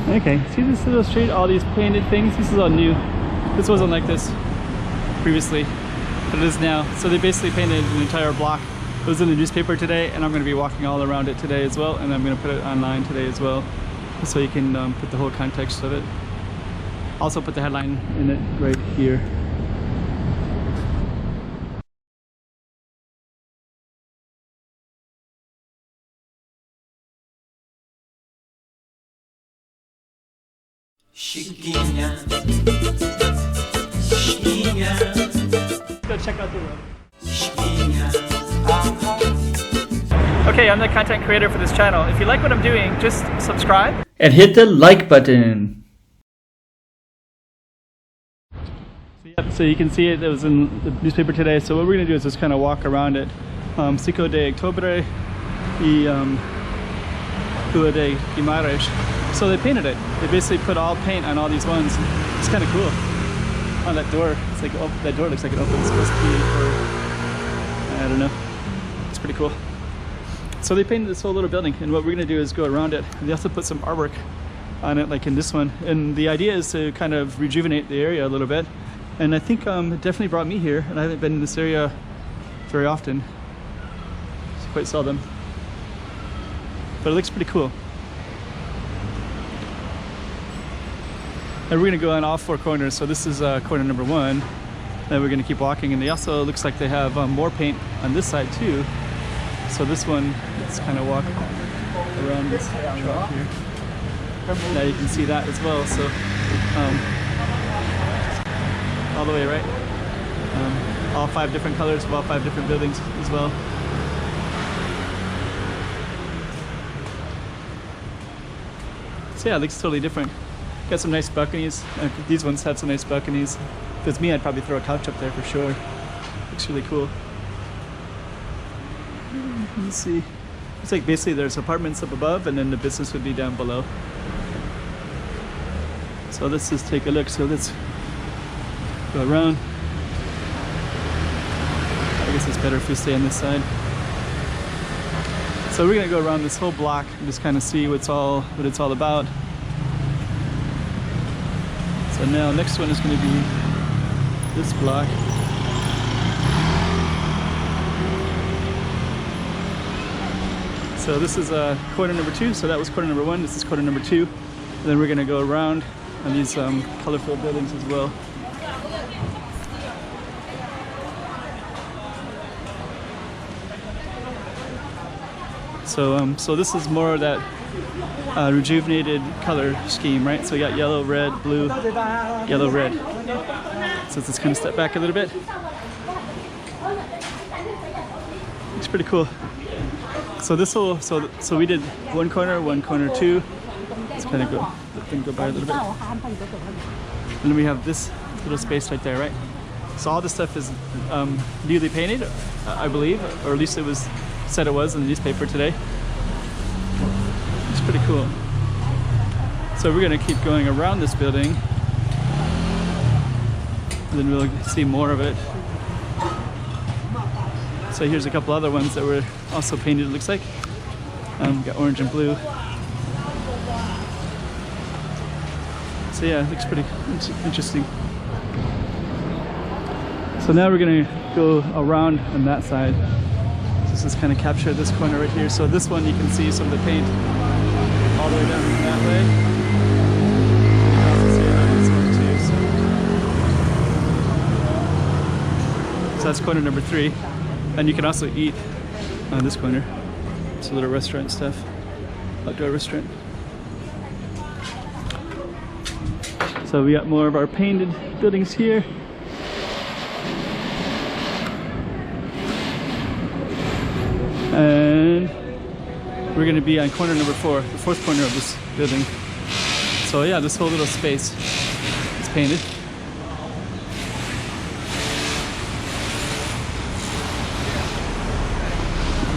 Okay, see this little street, all these painted things? This is all new. This wasn't like this previously, but it is now. So they basically painted an entire block. It was in the newspaper today, and I'm going to be walking all around it today as well, and I'm going to put it online today as well, so you can put the whole context of it. Also put the headline in it right here. Chiquinha, Chiquinha. Go check out the road. Chiquinha. Okay, I'm the content creator for this channel. If you like what I'm doing, just subscribe and hit the like button. So you can see it was in the newspaper today. So what we're going to do is just kind of walk around it. Cinco de Octubre y Dua de Guimara. So they painted it. They basically put all paint on all these ones. It's kind of cool. On that door, it's like, oh, that door looks like it opens. It's supposed to be for, I don't know. It's pretty cool. So they painted this whole little building, and what we're gonna do is go around it. And they also put some artwork on it, like in this one. And the idea is to kind of rejuvenate the area a little bit. And I think it definitely brought me here, and I haven't been in this area very often. It's quite seldom. But it looks pretty cool. And we're gonna go on all four corners. So this is corner number 1. Then we're gonna keep walking, and they also looks like they have more paint on this side too. So this one, let's kind of walk around this truck here. Now you can see that as well. So all the way, right? All 5 different colors of all 5 different buildings as well. So yeah, it looks totally different. Got some nice balconies. These ones have some nice balconies. If it's me, I'd probably throw a couch up there for sure. Looks really cool. Let's see. It's like basically there's apartments up above, and then the business would be down below. So let's just take a look. So let's go around. I guess it's better if we stay on this side. So we're gonna go around this whole block and just kind of see what it's all about. So now next one is going to be this block. So this is corner number 2. So that was corner number 1. This is corner number 2. And then we're going to go around on these colorful buildings as well. So this is more of that rejuvenated color scheme, right? So we got yellow, red, blue, yellow, red. So let's kind of step back a little bit. Looks pretty cool. So this whole, so we did one corner, 2. Let's kind of go by a little bit. And then we have this little space right there, right? So all this stuff is newly painted, I believe, or at least it was said it was in the newspaper today. It's pretty cool. So we're gonna keep going around this building, and then we'll see more of it. So here's a couple other ones that were also painted, it looks like. Got orange and blue. So yeah, it looks pretty interesting. So now we're gonna go around on that side. This is kind of capture this corner right here. So this one you can see some of the paint all the way down that way. You can also see it on this one too. So that's corner number 3. And you can also eat on this corner. It's a little restaurant stuff, outdoor restaurant. So we got more of our painted buildings here. And we're going to be on corner number 4, the 4th corner of this building. So yeah, this whole little space is painted.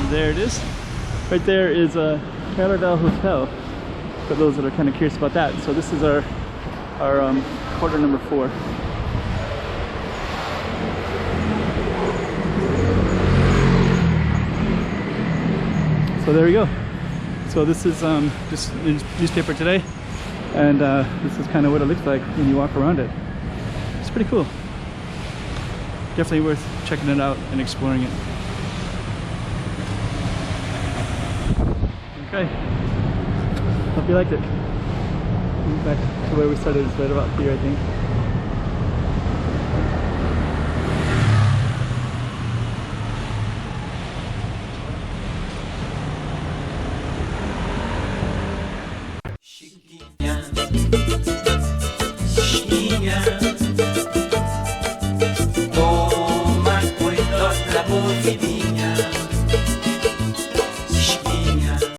And there it is. Right there is a Paradise Hotel, for those that are kind of curious about that. So this is our corner number 4. So there we go. So this is just newspaper today. And this is kind of what it looks like when you walk around it. It's pretty cool. Definitely worth checking it out and exploring it. Okay, hope you liked it. Back to where we started, it's right about here, I think.